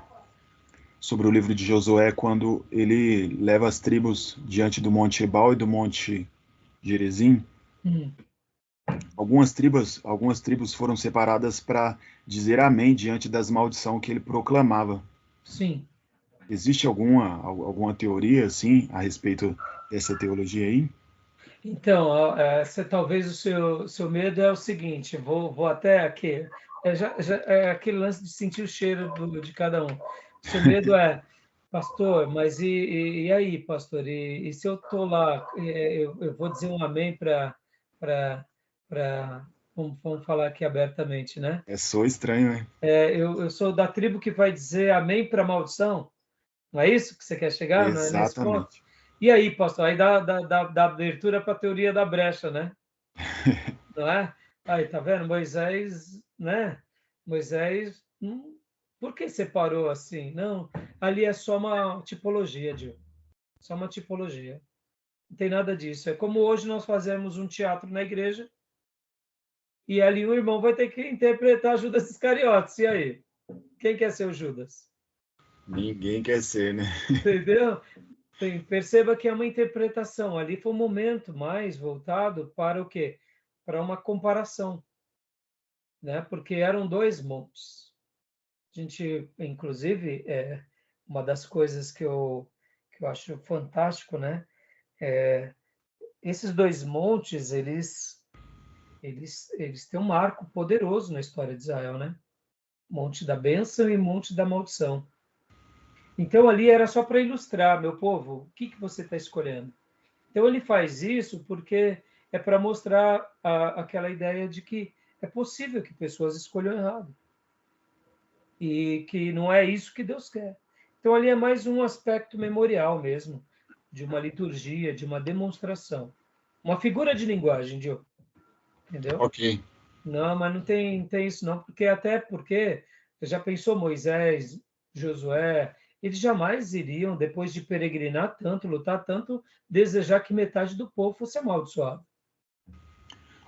sobre o livro de Josué, quando ele leva as tribos diante do Monte Ebal e do Monte Gerizim. Algumas tribos foram separadas para dizer amém diante das maldições que ele proclamava. Sim. Existe alguma teoria assim a respeito dessa teologia aí? Então, talvez o seu medo é o seguinte, vou até aqui, é aquele lance de sentir o cheiro de cada um. O seu medo é, pastor, mas e aí, pastor? E se eu estou lá, eu vou dizer um amém para vamos falar aqui abertamente, né? Só estranho, né? Eu sou da tribo que vai dizer amém para maldição. Não é isso que você quer chegar? Não é nesse ponto? Exatamente. E aí, pastor, aí dá abertura para a teoria da brecha, né? Não é? Aí, tá vendo? Moisés, né? Moisés, por que separou assim? Não, ali é só uma tipologia, Gil. Só uma tipologia. Não tem nada disso. É como hoje nós fazemos um teatro na igreja e ali o irmão vai ter que interpretar Judas Iscariotes. E aí? Quem quer ser o Judas? Ninguém quer ser, né? Entendeu? Perceba que é uma interpretação. Ali foi um momento mais voltado para o quê? Para uma comparação, né? Porque eram dois montes. A gente, inclusive, uma das coisas que eu acho fantástico, né? Esses dois montes, eles têm um marco poderoso na história de Israel, né? Monte da bênção e Monte da maldição. Então, ali era só para ilustrar, meu povo, o que você está escolhendo? Então, ele faz isso porque é para mostrar aquela ideia de que é possível que pessoas escolham errado. E que não é isso que Deus quer. Então, ali é mais um aspecto memorial mesmo, de uma liturgia, de uma demonstração. Uma figura de linguagem, Diogo. Entendeu? Ok. Não, mas não tem isso não, porque você já pensou Moisés, Josué, eles jamais iriam, depois de peregrinar tanto, lutar tanto, desejar que metade do povo fosse amaldiçoado.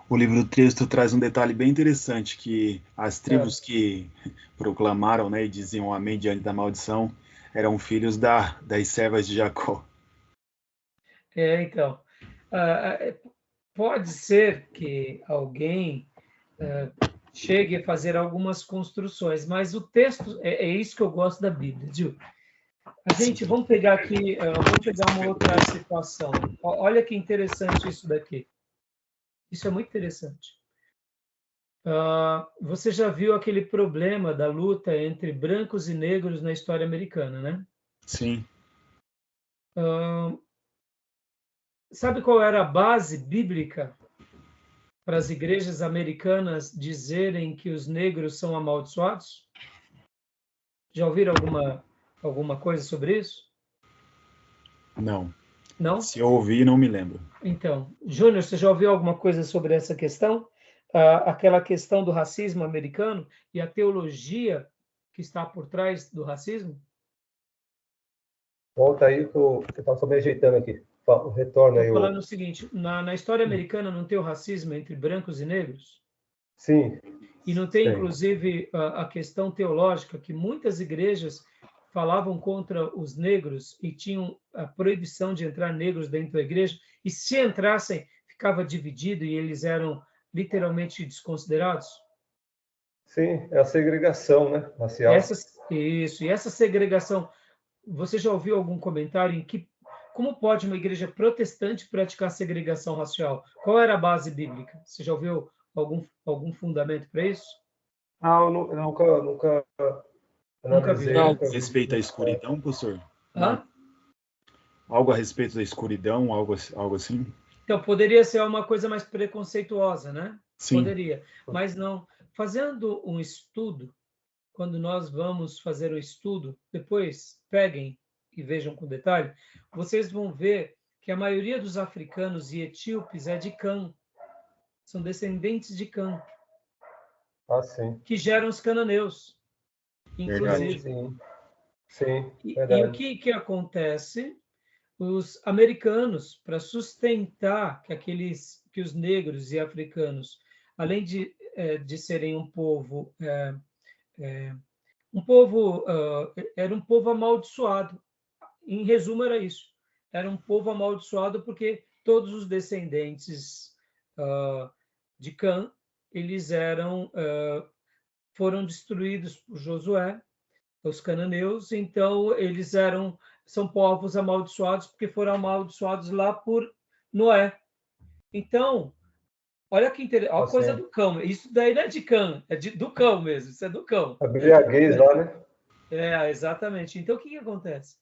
O livro do texto traz um detalhe bem interessante, que as tribos que proclamaram, né, e diziam amém diante da maldição, eram filhos das servas de Jacó. Então, pode ser que alguém chegue a fazer algumas construções, mas o texto, é isso que eu gosto da Bíblia, Gil. vamos pegar aqui, vamos pegar uma outra situação. Olha que interessante isso daqui. Isso é muito interessante. Você já viu aquele problema da luta entre brancos e negros na história americana, né? Sim. Sabe qual era a base bíblica para as igrejas americanas dizerem que os negros são amaldiçoados? Já ouviram alguma coisa sobre isso? Não. Não? Se eu ouvi, não me lembro. Então, Júnior, você já ouviu alguma coisa sobre essa questão? Aquela questão do racismo americano e a teologia que está por trás do racismo? Volta aí, que eu estava só me ajeitando aqui. Retorna aí. Estou falando o seguinte, na história americana não tem o racismo entre brancos e negros? Sim. E não tem, Sim. inclusive, a questão teológica, que muitas igrejas falavam contra os negros e tinham a proibição de entrar negros dentro da igreja, e se entrassem, ficava dividido e eles eram literalmente desconsiderados? Sim, é a segregação, né, racial. Isso, e essa segregação, você já ouviu algum comentário em que como pode uma igreja protestante praticar segregação racial? Qual era a base bíblica? Você já ouviu algum fundamento para isso? Eu nunca analisei. Viu. Algo a respeito da escuridão, pastor? Hã? Algo a respeito da escuridão, algo assim? Então, poderia ser uma coisa mais preconceituosa, né? Sim. Poderia, mas não. Fazendo um estudo, quando nós vamos fazer o estudo, depois peguem e vejam com detalhe, vocês vão ver que a maioria dos africanos e etíopes é de Cã, são descendentes de Cã, Sim. que geram os cananeus, inclusive. Sim. Sim, E o que acontece? Os americanos, para sustentar que os negros e africanos, além de serem um povo era um povo amaldiçoado. Em resumo, era isso. Era um povo amaldiçoado porque todos os descendentes de Cã, eles foram destruídos por Josué, os cananeus, então eles são povos amaldiçoados porque foram amaldiçoados lá por Noé. Então, olha que interessante, olha a coisa do cão. Isso daí não é de cão, do cão mesmo, isso é do cão. A briaguez lá, né? Exatamente. Então, o que acontece?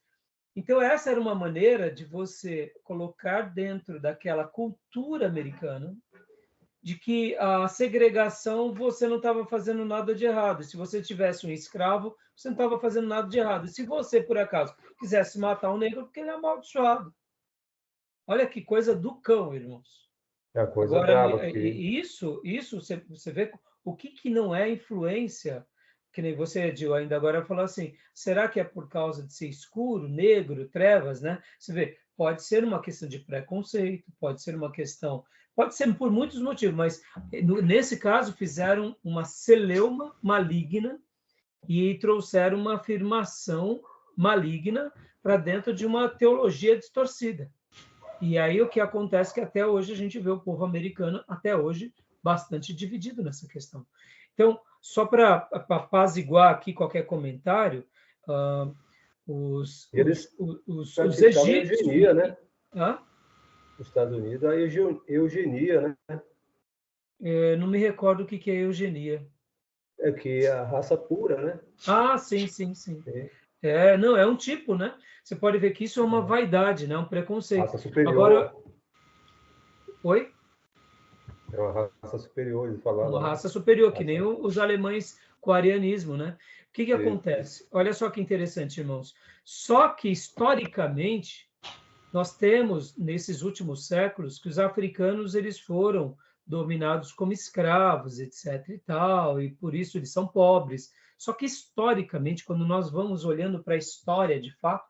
Então, essa era uma maneira de você colocar dentro daquela cultura americana de que a segregação você não estava fazendo nada de errado. Se você tivesse um escravo, você não estava fazendo nada de errado. Se você, por acaso, quisesse matar um negro, porque ele é amaldiçoado. Olha que coisa do cão, irmãos. É a coisa Agora, brava aqui. isso você vê o que não é influência, que nem você, Gil, ainda agora falou assim, será que é por causa de ser escuro, negro, trevas, né? Você vê, pode ser uma questão de preconceito, pode ser uma questão, pode ser por muitos motivos, mas nesse caso fizeram uma celeuma maligna e trouxeram uma afirmação maligna para dentro de uma teologia distorcida. E aí o que acontece é que até hoje a gente vê o povo americano, até hoje, bastante dividido nessa questão. Então, só para apaziguar aqui qualquer comentário, os egípcios... Eugenia, né? Hã? Nos Estados Unidos, a eugenia, né? Não me recordo o que é eugenia. É que é a raça pura, né? Sim. Sim. É. Não, é um tipo, né? Você pode ver que isso é uma vaidade, né? Um preconceito. Raça superior. Agora... Oi? É uma raça superior, eles falavam. Uma raça superior, que nem os alemães com o arianismo, né? O que acontece? Olha só que interessante, irmãos. Só que, historicamente, nós temos, nesses últimos séculos, que os africanos eles foram dominados como escravos, etc. e tal, e por isso eles são pobres. Só que, historicamente, quando nós vamos olhando para a história, de fato,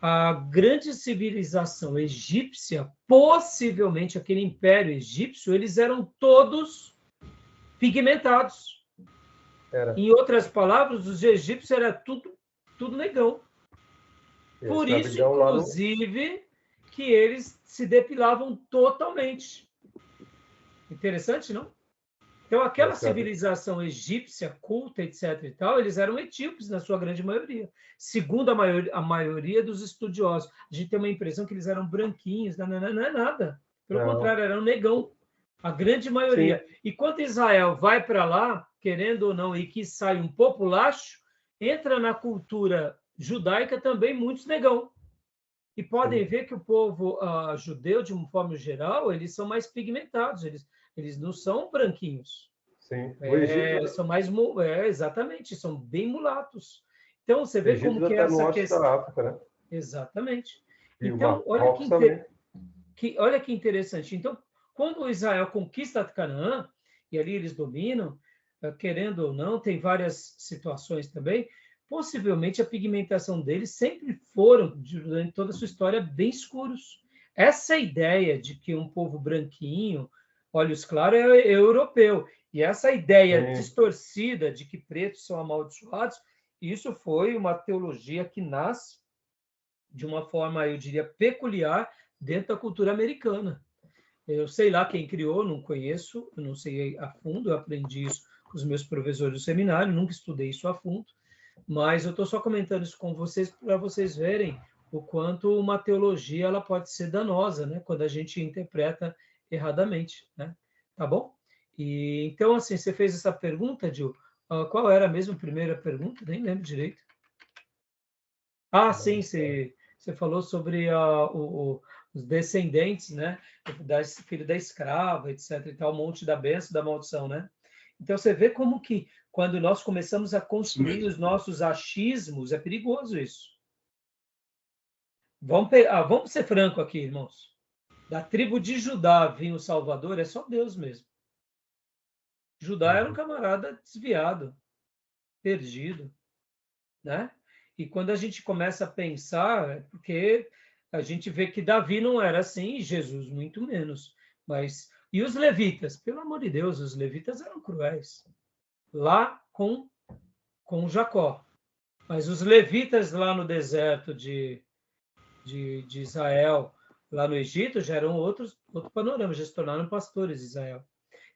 a grande civilização egípcia, possivelmente aquele império egípcio, eles eram todos pigmentados. Em outras palavras, os egípcios era tudo negão. Por isso, inclusive, que eles se depilavam totalmente. Interessante, não? Então, aquela civilização egípcia, culta, etc. e tal, eles eram etíopes na sua grande maioria, segundo a maioria dos estudiosos. A gente tem uma impressão que eles eram branquinhos, não é nada. Pelo contrário, eram negão, a grande maioria. Sim. E quando Israel vai para lá, querendo ou não, e que sai um populacho, entra na cultura judaica também muitos negão. E podem ver que o povo judeu, de uma forma geral, eles são mais pigmentados, eles não são branquinhos. Sim. São mais... exatamente, são bem mulatos. Então, você vê como que é essa questão... da África, né? Exatamente. E então, olha que interessante. Então, quando Israel conquista Canaã, e ali eles dominam, querendo ou não, tem várias situações também, possivelmente a pigmentação deles sempre foram, durante toda a sua história, bem escuros. Essa ideia de que um povo branquinho, olhos claros, é europeu. E essa ideia distorcida de que pretos são amaldiçoados, isso foi uma teologia que nasce de uma forma, eu diria, peculiar dentro da cultura americana. Eu sei lá quem criou, não conheço, eu não sei a fundo, eu aprendi isso com os meus professores do seminário, nunca estudei isso a fundo, mas eu estou só comentando isso com vocês para vocês verem o quanto uma teologia ela pode ser danosa, né? Quando a gente interpreta erradamente, né? Tá bom? E então, assim, você fez essa pergunta, Gil. Qual era mesmo a primeira pergunta? Nem lembro direito. Sim, você falou sobre os descendentes, né? Filho da escrava, etc. E tal, o monte da bênção, da maldição, né? Então, você vê como que, quando nós começamos a construir os nossos achismos, é perigoso isso. Vamos ser franco aqui, irmãos. Da tribo de Judá vinha o Salvador, é só Deus mesmo. Judá era um camarada desviado, perdido, né? E quando a gente começa a pensar, é porque a gente vê que Davi não era assim, e Jesus muito menos. E os levitas? Pelo amor de Deus, os levitas eram cruéis. Lá com Jacó. Mas os levitas lá no deserto de Israel, lá no Egito, já eram outro panorama, já se tornaram pastores de Israel.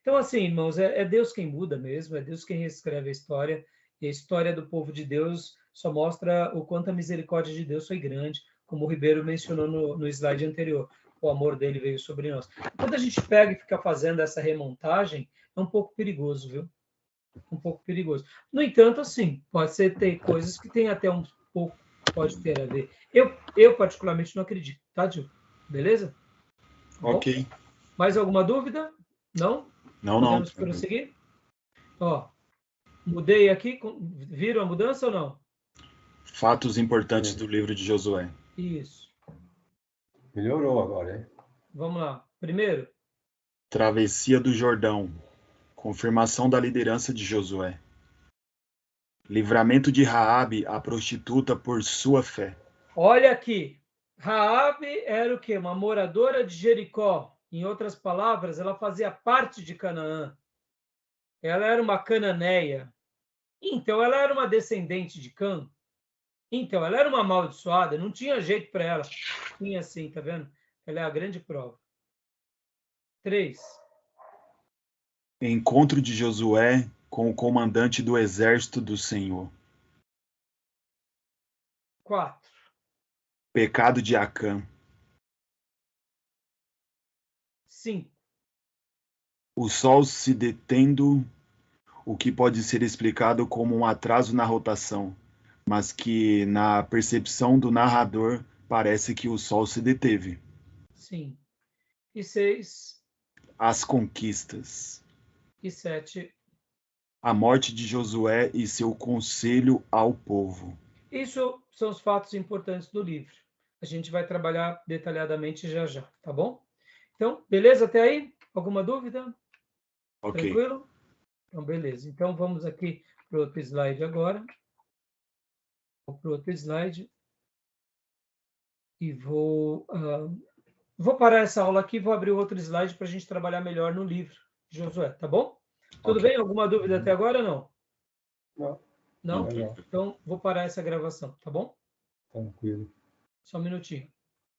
Então, assim, irmãos, é Deus quem muda mesmo, é Deus quem reescreve a história, e a história do povo de Deus só mostra o quanto a misericórdia de Deus foi grande, como o Ribeiro mencionou no slide anterior, o amor dele veio sobre nós. Quando a gente pega e fica fazendo essa remontagem, é um pouco perigoso, viu? Um pouco perigoso. No entanto, assim, pode ser ter coisas que tem até um pouco, pode ter a ver. Eu particularmente não acredito, tá, Gil? Beleza? Ok. Bom, mais alguma dúvida? Não? Não. Podemos prosseguir? Ó, mudei aqui, viram a mudança ou não? Fatos importantes do livro de Josué. Isso. Melhorou agora, hein? Vamos lá. Primeiro. Travessia do Jordão. Confirmação da liderança de Josué. Livramento de Raabe, a prostituta, por sua fé. Olha aqui. Raabe era o quê? Uma moradora de Jericó. Em outras palavras, ela fazia parte de Canaã. Ela era uma cananeia. Então, ela era uma descendente de Cã. Então, ela era uma amaldiçoada. Não tinha jeito para ela. Tinha sim, tá vendo? Ela é a grande prova. 3. Encontro de Josué com o comandante do exército do Senhor. 4. Pecado de Acã. 5. O sol se detendo, o que pode ser explicado como um atraso na rotação, mas que, na percepção do narrador, parece que o sol se deteve. Sim. E 6. As conquistas. E 7. A morte de Josué e seu conselho ao povo. Isso são os fatos importantes do livro. A gente vai trabalhar detalhadamente já, tá bom? Então, beleza até aí? Alguma dúvida? Ok. Tranquilo? Então, beleza. Então, vamos aqui para o outro slide agora. Vou para o outro slide. E vou parar essa aula aqui e vou abrir outro slide para a gente trabalhar melhor no livro de Josué, tá bom? Tudo bem? Alguma dúvida até agora ou não? Não. Não? Então, vou parar essa gravação, tá bom? Tranquilo. Só um minutinho.